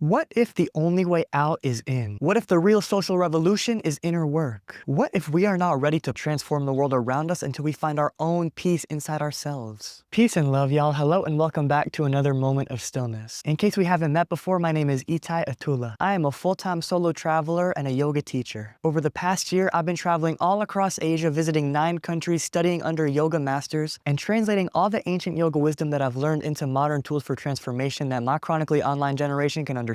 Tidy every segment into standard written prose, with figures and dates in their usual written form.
What if the only way out is in? What if the real social revolution is inner work? What if we are not ready to transform the world around us until we find our own peace inside ourselves? Peace and love, y'all. Hello and welcome back to another moment of stillness. In case we haven't met before, my name is Itai Atula. I am a full-time solo traveler and a yoga teacher. Over the past year, I've been traveling all across Asia, visiting 9 countries, studying under yoga masters, and translating all the ancient yoga wisdom that I've learned into modern tools for transformation that my chronically online generation can understand.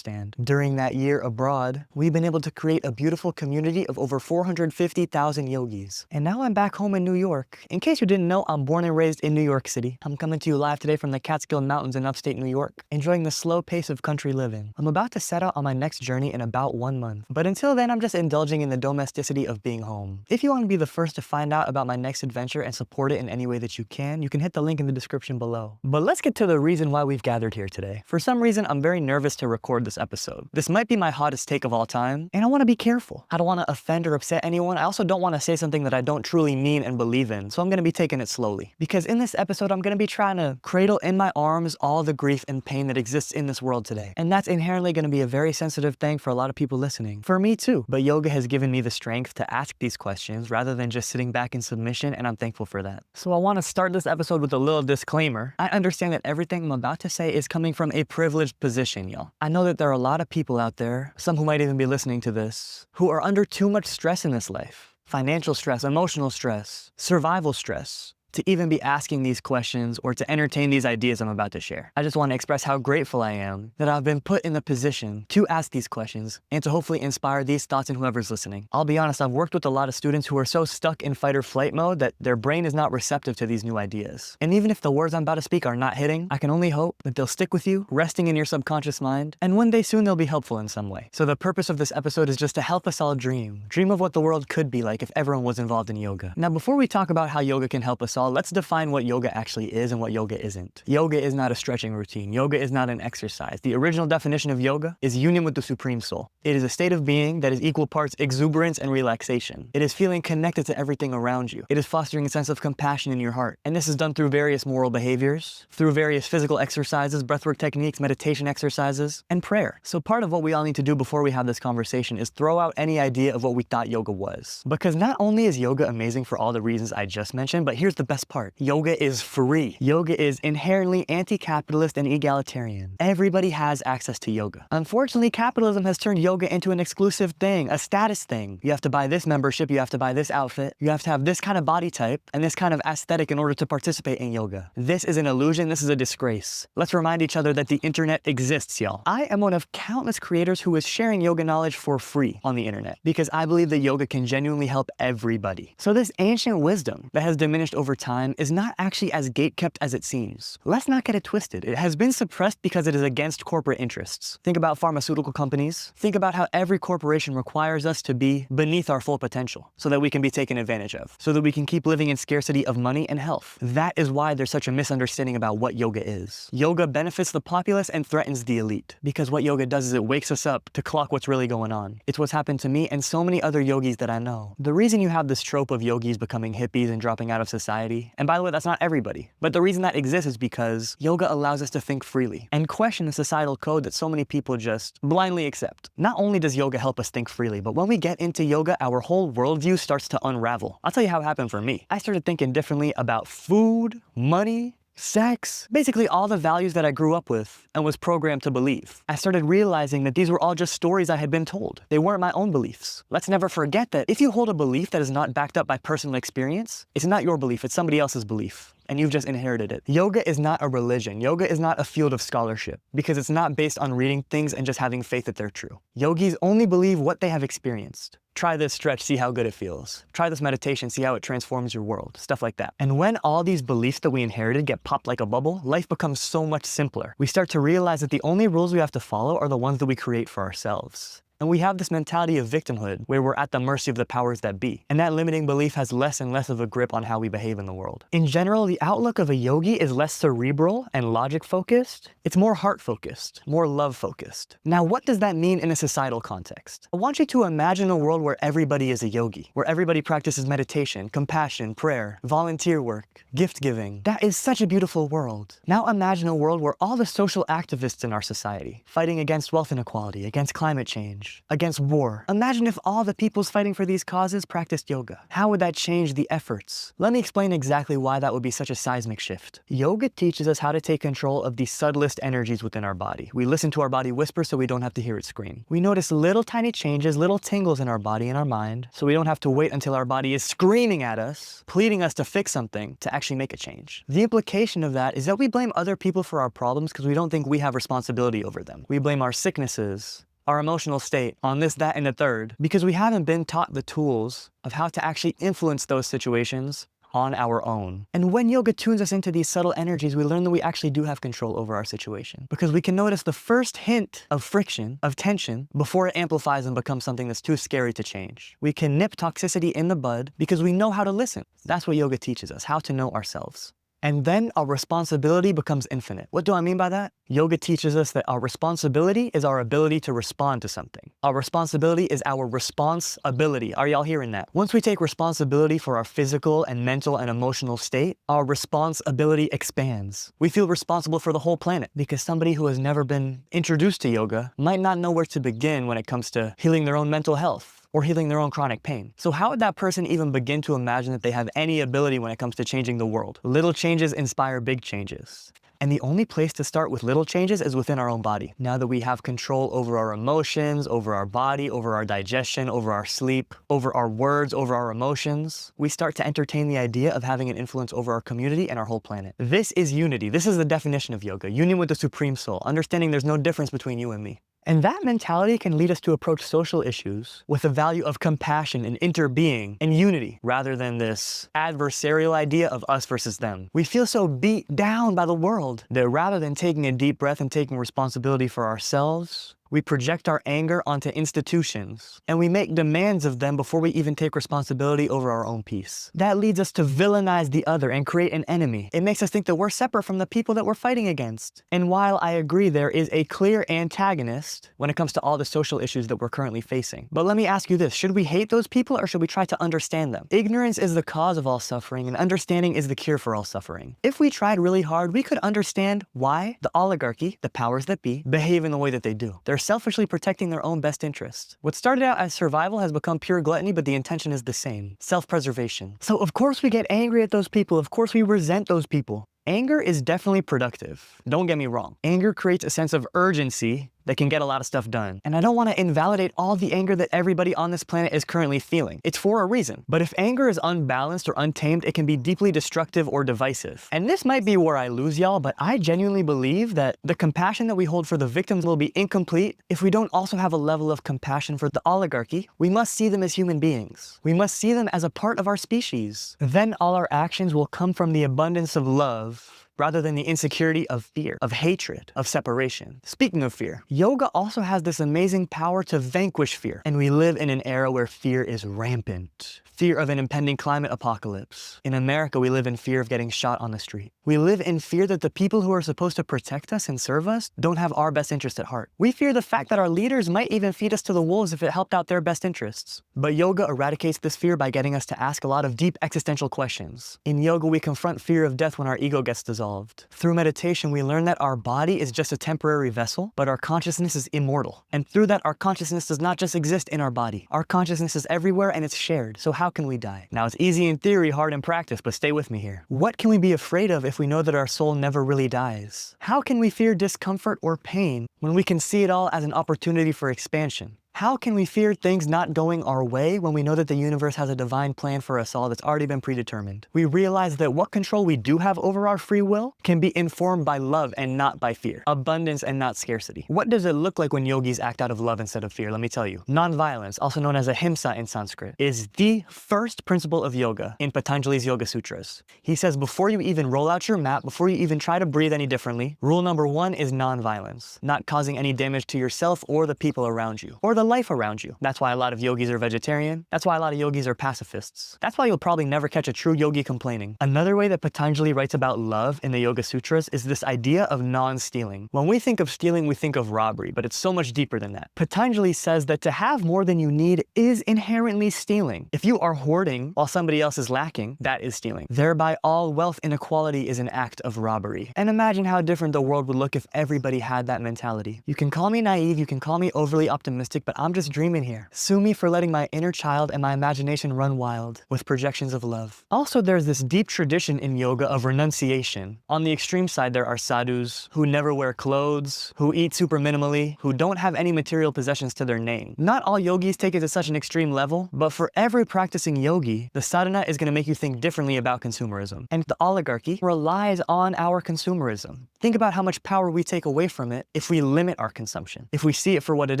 During that year abroad, we've been able to create a beautiful community of over 450,000 yogis. And now I'm back home in New York. In case you didn't know, I'm born and raised in New York City. I'm coming to you live today from the Catskill Mountains in upstate New York, enjoying the slow pace of country living. I'm about to set out on my next journey in about 1 month. But until then, I'm just indulging in the domesticity of being home. If you want to be the first to find out about my next adventure and support it in any way that you can hit the link in the description below. But let's get to the reason why we've gathered here today. For some reason, I'm very nervous to record this episode. This might be my hottest take of all time, and I want to be careful. I don't want to offend or upset anyone. I also don't want to say something that I don't truly mean and believe in, so I'm going to be taking it slowly. Because in this episode, I'm going to be trying to cradle in my arms all the grief and pain that exists in this world today. And that's inherently going to be a very sensitive thing for a lot of people listening. For me too. But yoga has given me the strength to ask these questions rather than just sitting back in submission, and I'm thankful for that. So I want to start this episode with a little disclaimer. I understand that everything I'm about to say is coming from a privileged position, y'all. I know that there are a lot of people out there, some who might even be listening to this, who are under too much stress in this life. Financial stress, emotional stress, survival stress, to even be asking these questions or to entertain these ideas I'm about to share. I just want to express how grateful I am that I've been put in the position to ask these questions and to hopefully inspire these thoughts in whoever's listening. I'll be honest, I've worked with a lot of students who are so stuck in fight or flight mode that their brain is not receptive to these new ideas. And even if the words I'm about to speak are not hitting, I can only hope that they'll stick with you, resting in your subconscious mind, and one day soon they'll be helpful in some way. So the purpose of this episode is just to help us all dream of what the world could be like if everyone was involved in yoga. Now, before we talk about how yoga can help us all, let's define what yoga actually is and what yoga isn't. Yoga is not a stretching routine. Yoga is not an exercise. The original definition of yoga is union with the Supreme Soul. It is a state of being that is equal parts exuberance and relaxation. It is feeling connected to everything around you. It is fostering a sense of compassion in your heart. And this is done through various moral behaviors, through various physical exercises, breathwork techniques, meditation exercises, and prayer. So part of what we all need to do before we have this conversation is throw out any idea of what we thought yoga was. Because not only is yoga amazing for all the reasons I just mentioned, but here's the best part. Yoga is free. Yoga is inherently anti-capitalist and egalitarian. Everybody has access to yoga. Unfortunately, capitalism has turned yoga into an exclusive thing, a status thing. You have to buy this membership, you have to buy this outfit, you have to have this kind of body type and this kind of aesthetic in order to participate in yoga. This is an illusion, this is a disgrace. Let's remind each other that the internet exists, y'all. I am one of countless creators who is sharing yoga knowledge for free on the internet because I believe that yoga can genuinely help everybody. So this ancient wisdom that has diminished over time is not actually as gatekept as it seems. Let's not get it twisted. It has been suppressed because it is against corporate interests. Think about pharmaceutical companies. Think about how every corporation requires us to be beneath our full potential so that we can be taken advantage of, so that we can keep living in scarcity of money and health. That is why there's such a misunderstanding about what yoga is. Yoga benefits the populace and threatens the elite because what yoga does is it wakes us up to clock what's really going on. It's what's happened to me and so many other yogis that I know. The reason you have this trope of yogis becoming hippies and dropping out of society, and by the way, that's not everybody, but the reason that exists is because yoga allows us to think freely and question the societal code that so many people just blindly accept. Not only does yoga help us think freely, but when we get into yoga, our whole worldview starts to unravel. I'll tell you how it happened for me. I started thinking differently about food, money, sex, basically all the values that I grew up with and was programmed to believe. I started realizing that these were all just stories I had been told. They weren't my own beliefs. Let's never forget that if you hold a belief that is not backed up by personal experience, it's not your belief, it's somebody else's belief, and you've just inherited it. Yoga is not a religion. Yoga is not a field of scholarship because it's not based on reading things and just having faith that they're true. Yogis only believe what they have experienced. Try this stretch, see how good it feels. Try this meditation, see how it transforms your world, stuff like that. And when all these beliefs that we inherited get popped like a bubble, life becomes so much simpler. We start to realize that the only rules we have to follow are the ones that we create for ourselves. And we have this mentality of victimhood where we're at the mercy of the powers that be. And that limiting belief has less and less of a grip on how we behave in the world. In general, the outlook of a yogi is less cerebral and logic focused. It's more heart focused, more love focused. Now, what does that mean in a societal context? I want you to imagine a world where everybody is a yogi, where everybody practices meditation, compassion, prayer, volunteer work, gift giving. That is such a beautiful world. Now imagine a world where all the social activists in our society, fighting against wealth inequality, against climate change, against war. Imagine if all the peoples fighting for these causes practiced yoga. How would that change the efforts? Let me explain exactly why that would be such a seismic shift. Yoga teaches us how to take control of the subtlest energies within our body. We listen to our body whisper so we don't have to hear it scream. We notice little tiny changes, little tingles in our body and our mind, so we don't have to wait until our body is screaming at us, pleading us to fix something to actually make a change. The implication of that is that we blame other people for our problems because we don't think we have responsibility over them. We blame our sicknesses, our emotional state, on this, that, and the third, because we haven't been taught the tools of how to actually influence those situations on our own. And when yoga tunes us into these subtle energies, we learn that we actually do have control over our situation, because we can notice the first hint of friction, of tension, before it amplifies and becomes something that's too scary to change. We can nip toxicity in the bud because we know how to listen. That's what yoga teaches us, how to know ourselves. And then our responsibility becomes infinite. What do I mean by that? Yoga teaches us that our responsibility is our ability to respond to something. Our responsibility is our response ability. Are y'all hearing that? Once we take responsibility for our physical and mental and emotional state, our response ability expands. We feel responsible for the whole planet because somebody who has never been introduced to yoga might not know where to begin when it comes to healing their own mental health or healing their own chronic pain. So how would that person even begin to imagine that they have any ability when it comes to changing the world? Little changes inspire big changes. And the only place to start with little changes is within our own body. Now that we have control over our emotions, over our body, over our digestion, over our sleep, over our words, over our emotions, we start to entertain the idea of having an influence over our community and our whole planet. This is unity. This is the definition of yoga. Union with the Supreme Soul. Understanding there's no difference between you and me. And that mentality can lead us to approach social issues with a value of compassion and interbeing and unity, rather than this adversarial idea of us versus them. We feel so beat down by the world that rather than taking a deep breath and taking responsibility for ourselves, we project our anger onto institutions, and we make demands of them before we even take responsibility over our own peace. That leads us to villainize the other and create an enemy. It makes us think that we're separate from the people that we're fighting against. And while I agree there is a clear antagonist when it comes to all the social issues that we're currently facing, but let me ask you this, should we hate those people or should we try to understand them? Ignorance is the cause of all suffering, and understanding is the cure for all suffering. If we tried really hard, we could understand why the oligarchy, the powers that be, behave in the way that they do. They're selfishly protecting their own best interests. What started out as survival has become pure gluttony, but the intention is the same: self-preservation. So of course we get angry at those people. Of course we resent those people. Anger is definitely productive. Don't get me wrong. Anger creates a sense of urgency that can get a lot of stuff done. And I don't want to invalidate all the anger that everybody on this planet is currently feeling. It's for a reason. But if anger is unbalanced or untamed, it can be deeply destructive or divisive. And this might be where I lose y'all, but I genuinely believe that the compassion that we hold for the victims will be incomplete if we don't also have a level of compassion for the oligarchy. We must see them as human beings. We must see them as a part of our species. Then all our actions will come from the abundance of love, rather than the insecurity of fear, of hatred, of separation. Speaking of fear, yoga also has this amazing power to vanquish fear. And we live in an era where fear is rampant. Fear of an impending climate apocalypse. In America, we live in fear of getting shot on the street. We live in fear that the people who are supposed to protect us and serve us don't have our best interest at heart. We fear the fact that our leaders might even feed us to the wolves if it helped out their best interests. But yoga eradicates this fear by getting us to ask a lot of deep existential questions. In yoga, we confront fear of death when our ego gets dissolved. Through meditation, we learn that our body is just a temporary vessel, but our consciousness is immortal. And through that, our consciousness does not just exist in our body. Our consciousness is everywhere and it's shared. So how can we die? Now, it's easy in theory, hard in practice, but stay with me here. What can we be afraid of if we know that our soul never really dies? How can we fear discomfort or pain when we can see it all as an opportunity for expansion? How can we fear things not going our way when we know that the universe has a divine plan for us all that's already been predetermined? We realize that what control we do have over our free will can be informed by love and not by fear, abundance and not scarcity. What does it look like when yogis act out of love instead of fear? Let me tell you. Non-violence, also known as ahimsa in Sanskrit, is the first principle of yoga in Patanjali's Yoga Sutras. He says before you even roll out your mat, before you even try to breathe any differently, rule number 1 is non-violence, not causing any damage to yourself or the people around you, or the life around you. That's why a lot of yogis are vegetarian. That's why a lot of yogis are pacifists. That's why you'll probably never catch a true yogi complaining. Another way that Patanjali writes about love in the Yoga Sutras is this idea of non-stealing. When we think of stealing, we think of robbery, but it's so much deeper than that. Patanjali says that to have more than you need is inherently stealing. If you are hoarding while somebody else is lacking, that is stealing. Thereby, all wealth inequality is an act of robbery. And imagine how different the world would look if everybody had that mentality. You can call me naive, you can call me overly optimistic, but I'm just dreaming here. Sue me for letting my inner child and my imagination run wild with projections of love. Also, there's this deep tradition in yoga of renunciation. On the extreme side, there are sadhus who never wear clothes, who eat super minimally, who don't have any material possessions to their name. Not all yogis take it to such an extreme level, but for every practicing yogi, the sadhana is going to make you think differently about consumerism. And the oligarchy relies on our consumerism. Think about how much power we take away from it if we limit our consumption, if we see it for what it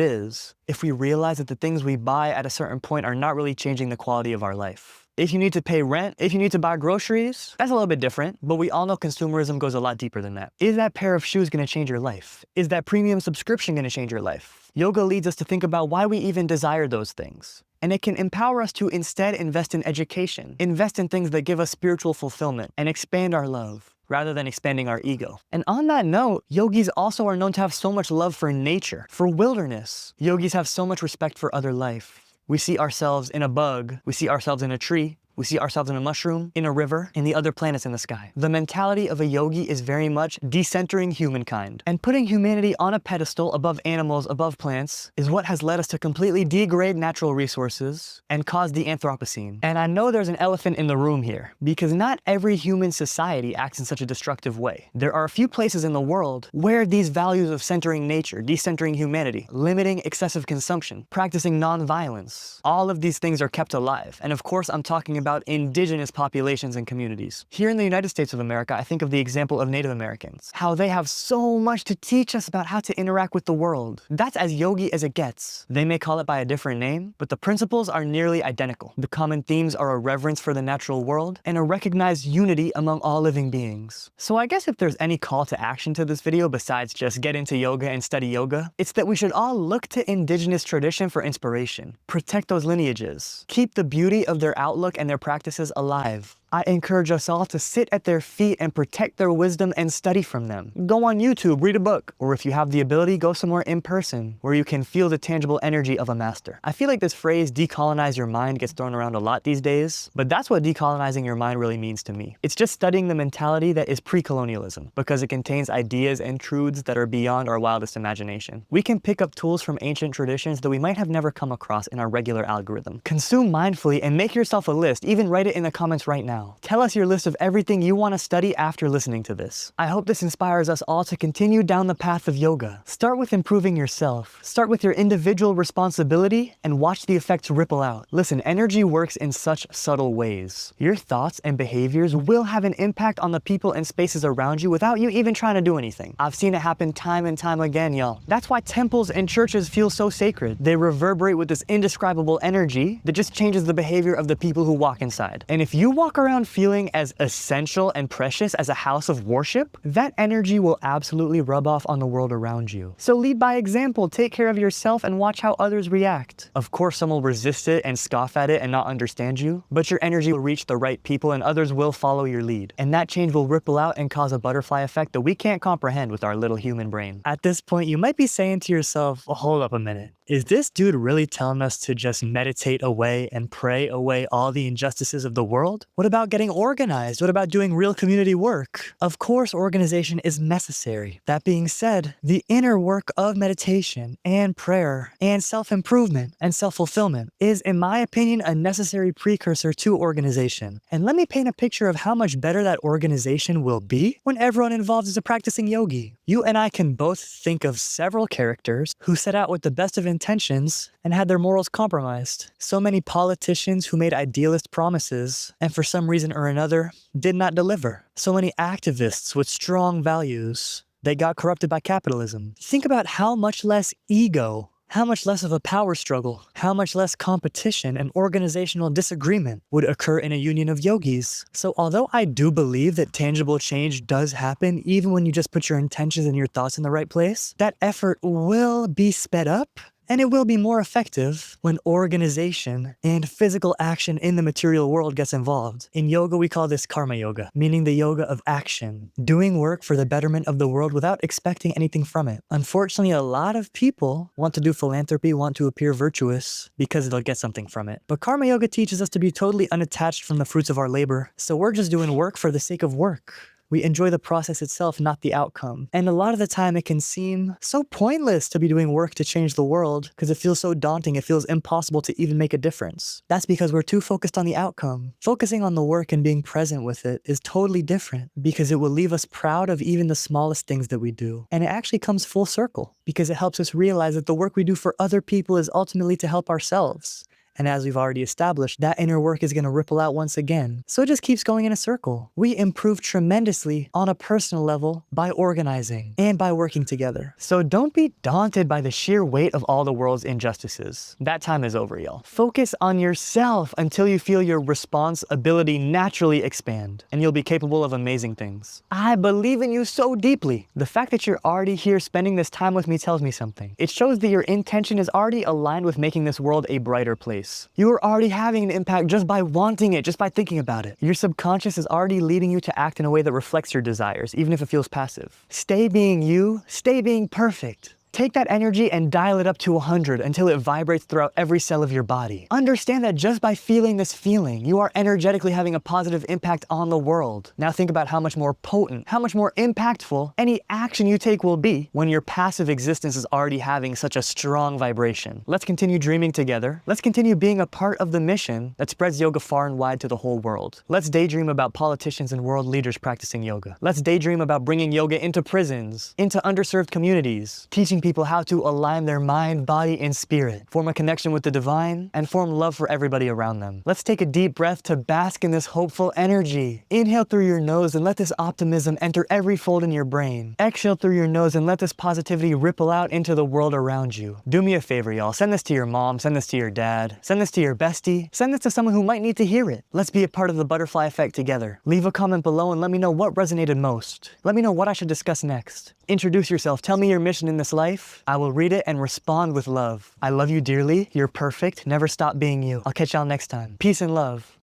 is, if we realize that the things we buy at a certain point are not really changing the quality of our life. If you need to pay rent, if you need to buy groceries, that's a little bit different, but we all know consumerism goes a lot deeper than that. Is that pair of shoes going to change your life? Is that premium subscription going to change your life? Yoga leads us to think about why we even desire those things. And it can empower us to instead invest in education, invest in things that give us spiritual fulfillment, and expand our love, rather than expanding our ego. And on that note, yogis also are known to have so much love for nature, for wilderness. Yogis have so much respect for other life. We see ourselves in a bug, we see ourselves in a tree, we see ourselves in a mushroom, in a river, in the other planets in the sky. The mentality of a yogi is very much decentering humankind. And putting humanity on a pedestal above animals, above plants, is what has led us to completely degrade natural resources and cause the Anthropocene. And I know there's an elephant in the room here, because not every human society acts in such a destructive way. There are a few places in the world where these values of centering nature, decentering humanity, limiting excessive consumption, practicing non-violence, all of these things are kept alive. And of course, I'm talking about indigenous populations and communities. Here in the United States of America, I think of the example of Native Americans, how they have so much to teach us about how to interact with the world. That's as yogi as it gets. They may call it by a different name, but the principles are nearly identical. The common themes are a reverence for the natural world and a recognized unity among all living beings. So I guess if there's any call to action to this video besides just get into yoga and study yoga, it's that we should all look to indigenous tradition for inspiration. Protect those lineages. Keep the beauty of their outlook and their practices alive. I encourage us all to sit at their feet and protect their wisdom and study from them. Go on YouTube, read a book, or if you have the ability, go somewhere in person where you can feel the tangible energy of a master. I feel like this phrase, decolonize your mind, gets thrown around a lot these days, but that's what decolonizing your mind really means to me. It's just studying the mentality that is pre-colonialism, because it contains ideas and truths that are beyond our wildest imagination. We can pick up tools from ancient traditions that we might have never come across in our regular algorithm. Consume mindfully and make yourself a list, even write it in the comments right now. Tell us your list of everything you want to study after listening to this. I hope this inspires us all to continue down the path of yoga. Start with improving yourself. Start with your individual responsibility and watch the effects ripple out. Listen, energy works in such subtle ways. Your thoughts and behaviors will have an impact on the people and spaces around you without you even trying to do anything. I've seen it happen time and time again, y'all. That's why temples and churches feel so sacred. They reverberate with this indescribable energy that just changes the behavior of the people who walk inside. And if you walk around feeling as essential and precious as a house of worship, that energy will absolutely rub off on the world around you. So lead by example, take care of yourself, and watch how others react. Of course, some will resist it and scoff at it and not understand you, but your energy will reach the right people and others will follow your lead. And that change will ripple out and cause a butterfly effect that we can't comprehend with our little human brain. At this point, you might be saying to yourself, well, hold up a minute. Is this dude really telling us to just meditate away and pray away all the injustices of the world? What about getting organized? What about doing real community work? Of course, organization is necessary. That being said, the inner work of meditation and prayer and self-improvement and self-fulfillment is, in my opinion, a necessary precursor to organization. And let me paint a picture of how much better that organization will be when everyone involved is a practicing yogi. You and I can both think of several characters who set out with the best of intentions and had their morals compromised. So many politicians who made idealist promises and for some reason or another did not deliver. So many activists with strong values that got corrupted by capitalism. Think about how much less ego, how much less of a power struggle, how much less competition and organizational disagreement would occur in a union of yogis. So although I do believe that tangible change does happen even when you just put your intentions and your thoughts in the right place, that effort will be sped up And it will be more effective when organization and physical action in the material world gets involved. In yoga, we call this karma yoga, meaning the yoga of action, doing work for the betterment of the world without expecting anything from it. Unfortunately, a lot of people want to do philanthropy, want to appear virtuous because they'll get something from it. But karma yoga teaches us to be totally unattached from the fruits of our labor. So we're just doing work for the sake of work. We enjoy the process itself, not the outcome. And a lot of the time it can seem so pointless to be doing work to change the world because it feels so daunting, it feels impossible to even make a difference. That's because we're too focused on the outcome. Focusing on the work and being present with it is totally different because it will leave us proud of even the smallest things that we do. And it actually comes full circle because it helps us realize that the work we do for other people is ultimately to help ourselves. And as we've already established, that inner work is going to ripple out once again. So it just keeps going in a circle. We improve tremendously on a personal level by organizing and by working together. So don't be daunted by the sheer weight of all the world's injustices. That time is over, y'all. Focus on yourself until you feel your responsibility naturally expand, and you'll be capable of amazing things. I believe in you so deeply. The fact that you're already here spending this time with me tells me something. It shows that your intention is already aligned with making this world a brighter place. You are already having an impact just by wanting it, just by thinking about it. Your subconscious is already leading you to act in a way that reflects your desires, even if it feels passive. Stay being you, stay being perfect. Take that energy and dial it up to 100 until it vibrates throughout every cell of your body. Understand that just by feeling this feeling, you are energetically having a positive impact on the world. Now think about how much more potent, how much more impactful any action you take will be when your passive existence is already having such a strong vibration. Let's continue dreaming together. Let's continue being a part of the mission that spreads yoga far and wide to the whole world. Let's daydream about politicians and world leaders practicing yoga. Let's daydream about bringing yoga into prisons, into underserved communities, teaching people how to align their mind, body, and spirit, form a connection with the divine, and form love for everybody around them. Let's take a deep breath to bask in this hopeful energy. Inhale through your nose and let this optimism enter every fold in your brain. Exhale through your nose and let this positivity ripple out into the world around you. Do me a favor, y'all. Send this to your mom, send this to your dad, send this to your bestie, send this to someone who might need to hear it. Let's be a part of the butterfly effect together. Leave a comment below and let me know what resonated most. Let me know what I should discuss next. Introduce yourself. Tell me your mission in this life. I will read it and respond with love. I love you dearly. You're perfect. Never stop being you. I'll catch y'all next time. Peace and love.